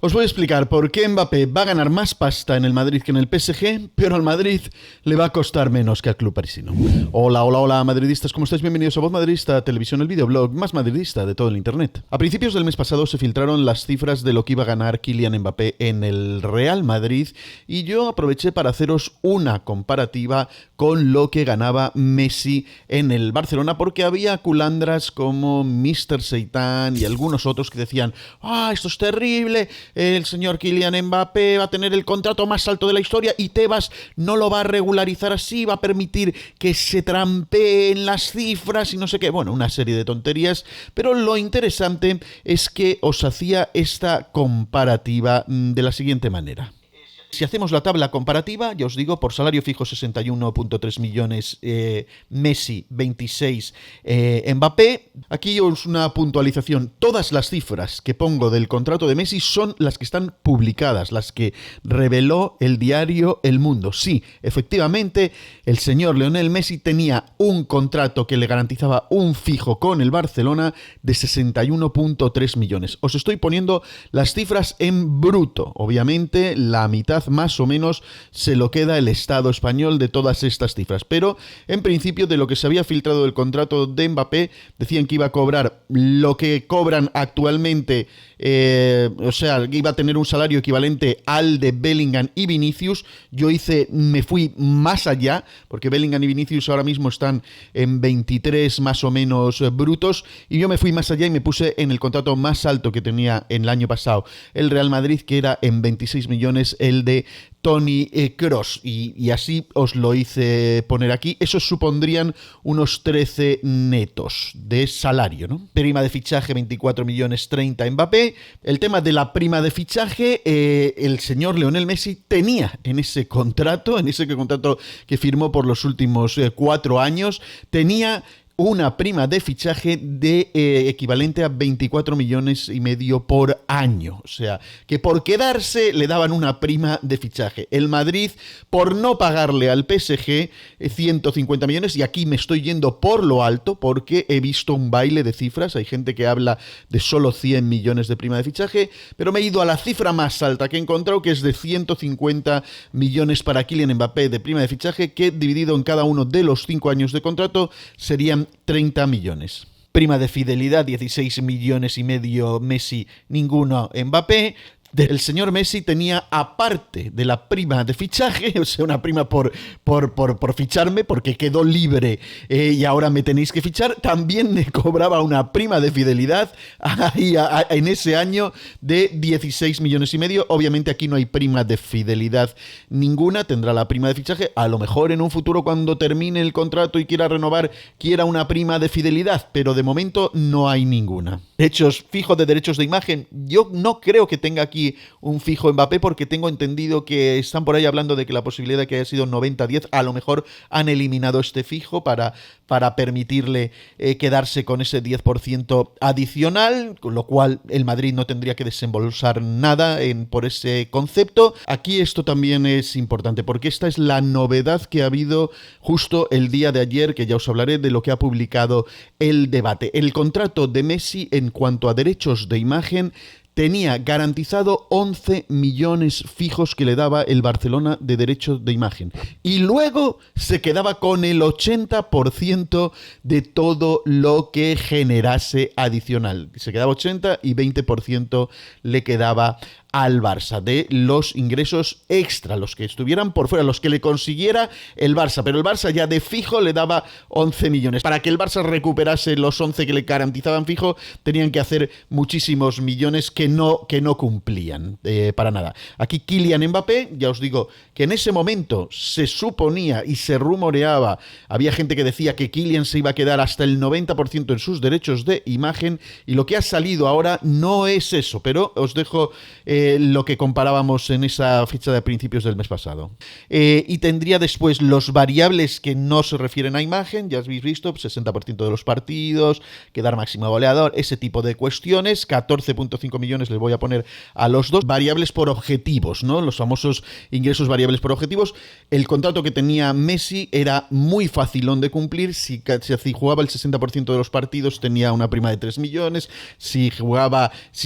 Os voy a explicar por qué Mbappé va a ganar más pasta en el Madrid que en el PSG, pero al Madrid le va a costar menos que al club parisino. Hola, hola, hola, madridistas, ¿cómo estáis? Bienvenidos a Voz Madridista, televisión, el videoblog más madridista de todo el internet. A principios del mes pasado se filtraron las cifras de lo que iba a ganar Kylian Mbappé en el Real Madrid y yo aproveché para haceros una comparativa con lo que ganaba Messi en el Barcelona, porque había culandras como Mr. Seitan y algunos otros que decían: esto es terrible, el señor Kylian Mbappé va a tener el contrato más alto de la historia y Tebas no lo va a regularizar así, va a permitir que se trampeen las cifras y no sé qué. Bueno, una serie de tonterías, pero lo interesante es que os hacía esta comparativa de la siguiente manera. Si hacemos la tabla comparativa, ya os digo, por salario fijo 61,3 millones, Messi 26, Mbappé. Aquí os una puntualización. Todas las cifras que pongo del contrato de Messi son las que están publicadas, las que reveló el diario El Mundo. Sí, efectivamente, el señor Lionel Messi tenía un contrato que le garantizaba un fijo con el Barcelona de 61,3 millones. Os estoy poniendo las cifras en bruto. Obviamente, la mitad más o menos se lo queda el Estado español de todas estas cifras, pero en principio de lo que se había filtrado del contrato de Mbappé decían que iba a cobrar lo que cobran actualmente, o sea, que iba a tener un salario equivalente al de Bellingham y Vinicius. Me fui más allá, porque Bellingham y Vinicius ahora mismo están en 23 más o menos brutos, y yo me fui más allá y me puse en el contrato más alto que tenía en el año pasado el Real Madrid, que era en 26 millones el de Toni Kroos, y así os lo hice poner aquí. Esos supondrían unos 13 netos de salario, ¿no? Prima de fichaje 24 millones 30 Mbappé. El tema de la prima de fichaje, el señor Lionel Messi tenía en ese contrato que firmó por los últimos 4 años, tenía una prima de fichaje de equivalente a 24 millones y medio por año. O sea, que por quedarse le daban una prima de fichaje. El Madrid, por no pagarle al PSG 150 millones, y aquí me estoy yendo por lo alto porque he visto un baile de cifras. Hay gente que habla de solo 100 millones de prima de fichaje, pero me he ido a la cifra más alta que he encontrado, que es de 150 millones para Kylian Mbappé de prima de fichaje, que dividido en cada uno de los 5 años de contrato serían 30 millones. Prima de fidelidad 16 millones y medio Messi, ninguno Mbappé. El señor Messi tenía, aparte de la prima de fichaje, o sea, una prima por ficharme, porque quedó libre y ahora me tenéis que fichar, también me cobraba una prima de fidelidad en ese año de 16 millones y medio. Obviamente aquí no hay prima de fidelidad ninguna, tendrá la prima de fichaje. A lo mejor en un futuro, cuando termine el contrato y quiera renovar, quiera una prima de fidelidad, pero de momento no hay ninguna. Derechos fijos de derechos de imagen, yo no creo que tenga aquí un fijo Mbappé, porque tengo entendido que están por ahí hablando de que la posibilidad de que haya sido 90-10, a lo mejor han eliminado este fijo para permitirle quedarse con ese 10% adicional, con lo cual el Madrid no tendría que desembolsar nada por ese concepto. Aquí esto también es importante, porque esta es la novedad que ha habido justo el día de ayer, que ya os hablaré de lo que ha publicado El Debate. El contrato de Messi, en cuanto a derechos de imagen, tenía garantizado 11 millones fijos que le daba el Barcelona de derechos de imagen. Y luego se quedaba con el 80% de todo lo que generase adicional. Se quedaba 80 y 20% le quedaba al Barça de los ingresos extra, los que estuvieran por fuera, los que le consiguiera el Barça, pero el Barça ya de fijo le daba 11 millones. Para que el Barça recuperase los 11 que le garantizaban fijo, tenían que hacer muchísimos millones que no cumplían para nada. Aquí Kylian Mbappé, ya os digo que en ese momento se suponía y se rumoreaba, había gente que decía que Kylian se iba a quedar hasta el 90% en sus derechos de imagen, y lo que ha salido ahora no es eso, pero os dejo lo que comparábamos en esa fecha de principios del mes pasado. Y tendría después los variables que no se refieren a imagen, ya habéis visto, 60% de los partidos, quedar máximo goleador, ese tipo de cuestiones. 14,5 millones les voy a poner a los dos. Variables por objetivos, ¿no? Los famosos ingresos variables por objetivos. El contrato que tenía Messi era muy facilón de cumplir. Si jugaba el 60% de los partidos tenía una prima de 3 millones. Si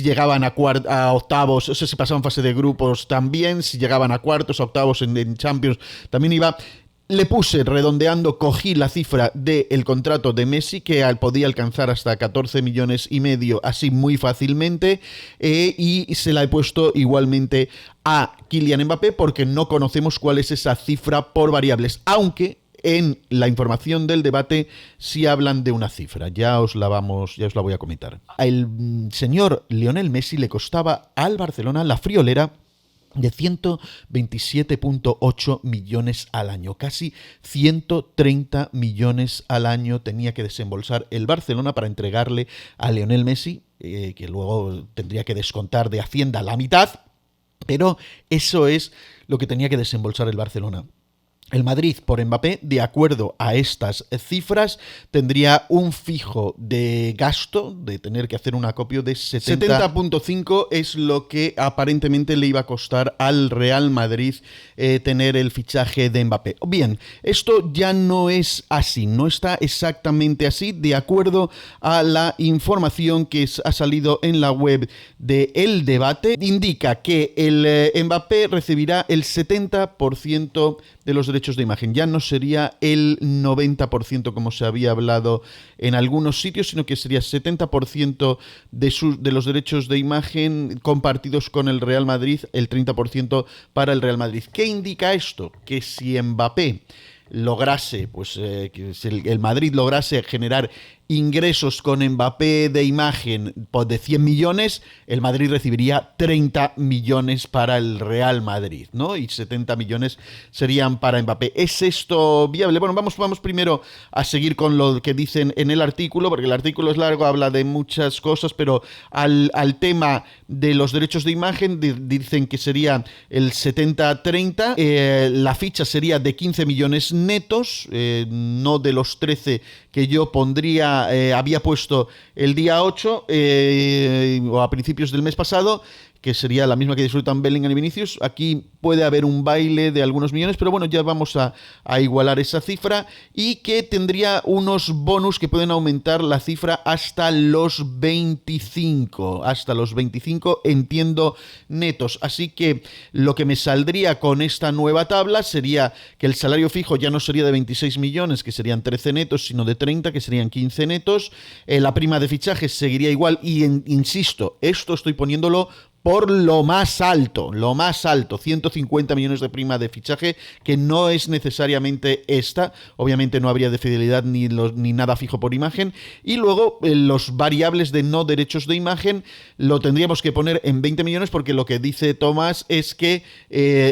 llegaban a octavos, o sé si pasaban fase de grupos también, si llegaban a cuartos, a octavos en Champions, también iba. Le puse, redondeando, cogí la cifra del contrato de Messi, que podía alcanzar hasta 14 millones y medio, así muy fácilmente, y se la he puesto igualmente a Kylian Mbappé, porque no conocemos cuál es esa cifra por variables, aunque en la información del debate sí hablan de una cifra. Ya os la voy a comentar. El señor Lionel Messi le costaba al Barcelona la friolera de 127,8 millones al año. Casi 130 millones al año tenía que desembolsar el Barcelona para entregarle a Lionel Messi, que luego tendría que descontar de Hacienda la mitad, pero eso es lo que tenía que desembolsar el Barcelona. El Madrid, por Mbappé, de acuerdo a estas cifras, tendría un fijo de gasto, de tener que hacer un acopio de 70,5, es lo que aparentemente le iba a costar al Real Madrid tener el fichaje de Mbappé. Bien, esto ya no es así, no está exactamente así, de acuerdo a la información que ha salido en la web de El Debate, indica que el Mbappé recibirá el 70% de los derechos de imagen. Ya no sería el 90% como se había hablado en algunos sitios, sino que sería 70% de los derechos de imagen compartidos con el Real Madrid, el 30% para el Real Madrid. ¿Qué indica esto? Que si Mbappé lograse, que el Madrid lograse generar ingresos con Mbappé de imagen de 100 millones, el Madrid recibiría 30 millones para el Real Madrid, ¿no? Y 70 millones serían para Mbappé. ¿Es esto viable? Bueno, vamos primero a seguir con lo que dicen en el artículo, porque el artículo es largo, habla de muchas cosas, pero al tema de los derechos de imagen dicen que sería el 70-30, la ficha sería de 15 millones netos, no de los 13 que yo había puesto el día 8 o a principios del mes pasado, que sería la misma que disfrutan Bellingham y Vinicius. Aquí puede haber un baile de algunos millones, pero bueno, ya vamos a igualar esa cifra, y que tendría unos bonus que pueden aumentar la cifra hasta los 25, entiendo, netos. Así que lo que me saldría con esta nueva tabla sería que el salario fijo ya no sería de 26 millones, que serían 13 netos, sino de 30, que serían 15 netos. La prima de fichaje seguiría igual, y insisto, esto estoy poniéndolo por lo más alto, 150 millones de prima de fichaje, que no es necesariamente esta, obviamente no habría de fidelidad ni nada fijo por imagen, y luego los variables de no derechos de imagen lo tendríamos que poner en 20 millones, porque lo que dice Tomás es que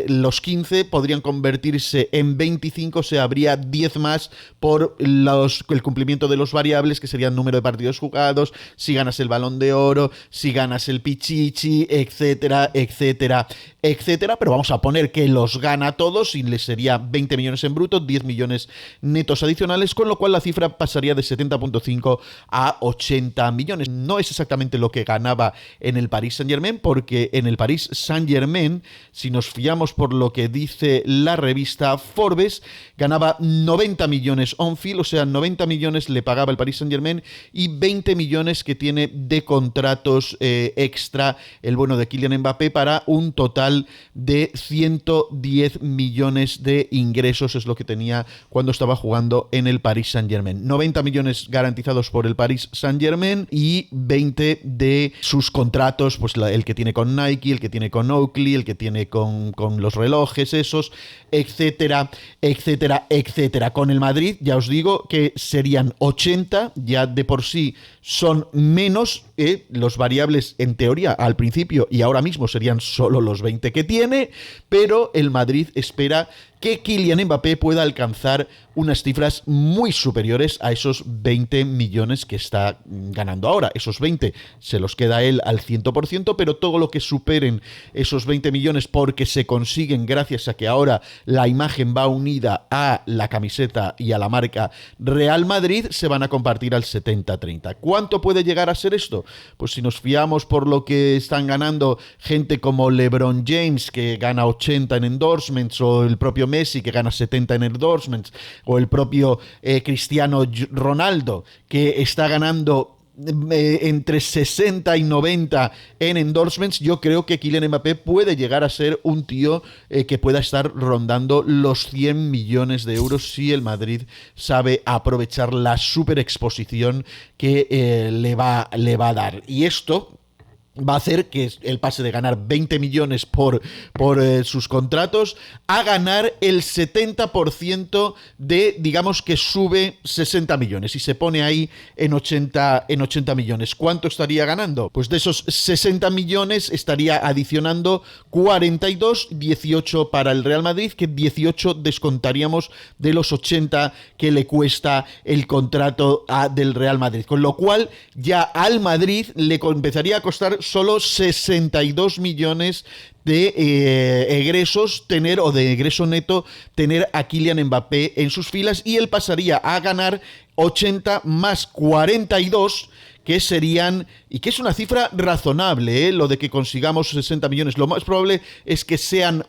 los 15 podrían convertirse en 25, o sea, habría 10 más por el cumplimiento de los variables, que serían número de partidos jugados, si ganas el Balón de Oro, si ganas el Pichichi, etcétera, etcétera, etcétera, pero vamos a poner que los gana todos y les sería 20 millones en bruto, 10 millones netos adicionales, con lo cual la cifra pasaría de 70,5 a 80 millones. No es exactamente lo que ganaba en el Paris Saint-Germain, porque en el Paris Saint-Germain, si nos fiamos por lo que dice la revista Forbes, ganaba 90 millones on-field, o sea, 90 millones le pagaba el Paris Saint-Germain y 20 millones que tiene de contratos extra el bueno de Kylian Mbappé, para un total de 110 millones de ingresos, es lo que tenía cuando estaba jugando en el Paris Saint-Germain. 90 millones garantizados por el Paris Saint-Germain y 20 de sus contratos, pues el que tiene con Nike, el que tiene con Oakley, el que tiene con los relojes esos, etcétera, etcétera, etcétera. Con el Madrid, ya os digo que serían 80, ya de por sí son menos, los variables en teoría al principio y ahora mismo serían solo los 20 que tiene, pero el Madrid espera que Kylian Mbappé pueda alcanzar unas cifras muy superiores a esos 20 millones que está ganando ahora. Esos 20 se los queda él al 100%, pero todo lo que superen esos 20 millones, porque se consiguen gracias a que ahora la imagen va unida a la camiseta y a la marca Real Madrid, se van a compartir al 70-30. ¿Cuánto puede llegar a ser esto? Pues si nos fiamos por lo que están ganando gente como LeBron James, que gana 80 en endorsements, o el propio Messi, que gana 70 en endorsements, o el propio Cristiano Ronaldo, que está ganando entre 60 y 90 en endorsements, yo creo que Kylian Mbappé puede llegar a ser un tío que pueda estar rondando los 100 millones de euros si el Madrid sabe aprovechar la super exposición que le va a dar. Y esto va a hacer que él pase de ganar 20 millones por sus contratos a ganar el 70% de, digamos que sube 60 millones y se pone ahí en 80 millones. ¿Cuánto estaría ganando? Pues de esos 60 millones estaría adicionando 42, 18 para el Real Madrid, que 18 descontaríamos de los 80 que le cuesta el contrato del Real Madrid. Con lo cual ya al Madrid le empezaría a costar solo 62 millones de egresos tener, o de egreso neto, tener a Kylian Mbappé en sus filas, y él pasaría a ganar 80 más 42, que serían, y que es una cifra razonable, lo de que consigamos 60 millones. Lo más probable es que sean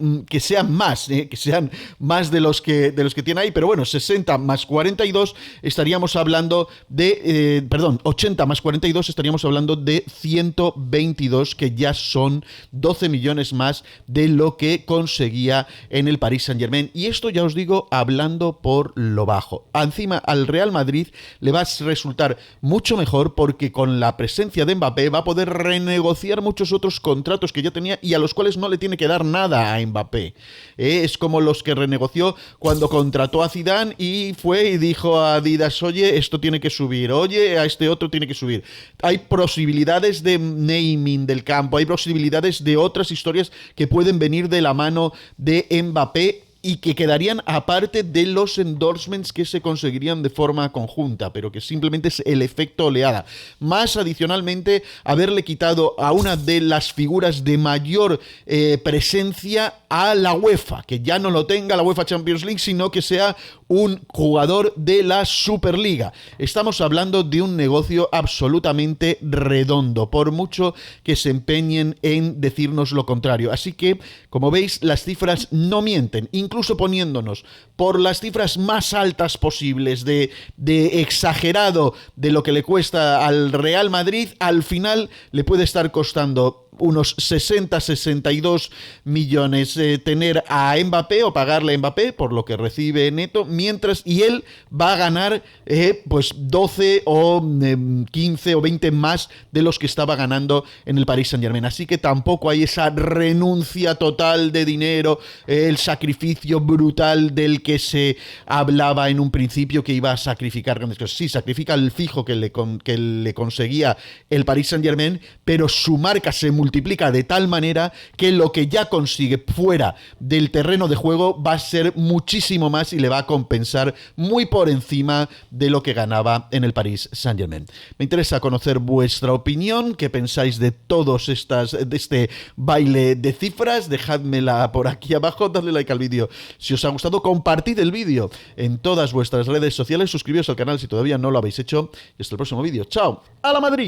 más, que sean más de los que tiene ahí, pero bueno, 60 más 42 estaríamos hablando de, 80 más 42 estaríamos hablando de 122, que ya son 12 millones más de lo que conseguía en el Paris Saint-Germain. Y esto, ya os digo, hablando por lo bajo. Encima, al Real Madrid le va a resultar mucho mejor, porque con la presencia de Mbappé va a poder renegociar muchos otros contratos que ya tenía y a los cuales no le tiene que dar nada a Mbappé. Es como los que renegoció cuando contrató a Zidane y fue y dijo a Adidas: oye, esto tiene que subir, oye, a este otro tiene que subir. Hay posibilidades de naming del campo, hay posibilidades de otras historias que pueden venir de la mano de Mbappé y que quedarían aparte de los endorsements que se conseguirían de forma conjunta, pero que simplemente es el efecto oleada. Más adicionalmente, haberle quitado a una de las figuras de mayor presencia a la UEFA, que ya no lo tenga la UEFA Champions League, sino que sea un jugador de la Superliga. Estamos hablando de un negocio absolutamente redondo, por mucho que se empeñen en decirnos lo contrario. Así que, como veis, las cifras no mienten. Incluso poniéndonos por las cifras más altas posibles de exagerado de lo que le cuesta al Real Madrid, al final le puede estar costando unos 60-62 millones tener a Mbappé, o pagarle a Mbappé por lo que recibe neto, mientras y él va a ganar pues 12 o 15 o 20 más de los que estaba ganando en el Paris Saint-Germain. Así que tampoco hay esa renuncia total de dinero, el sacrificio brutal del que se hablaba en un principio, que iba a sacrificar grandes cosas. Sí, sacrifica el fijo que le conseguía el Paris Saint-Germain, pero su marca se multiplica de tal manera que lo que ya consigue fuera del terreno de juego va a ser muchísimo más y le va a compensar muy por encima de lo que ganaba en el Paris Saint-Germain. Me interesa conocer vuestra opinión, qué pensáis de de este baile de cifras. Dejádmela por aquí abajo, dadle like al vídeo si os ha gustado, compartid el vídeo en todas vuestras redes sociales, suscribíos al canal si todavía no lo habéis hecho, y hasta el próximo vídeo. ¡Chao! ¡A la Madrid!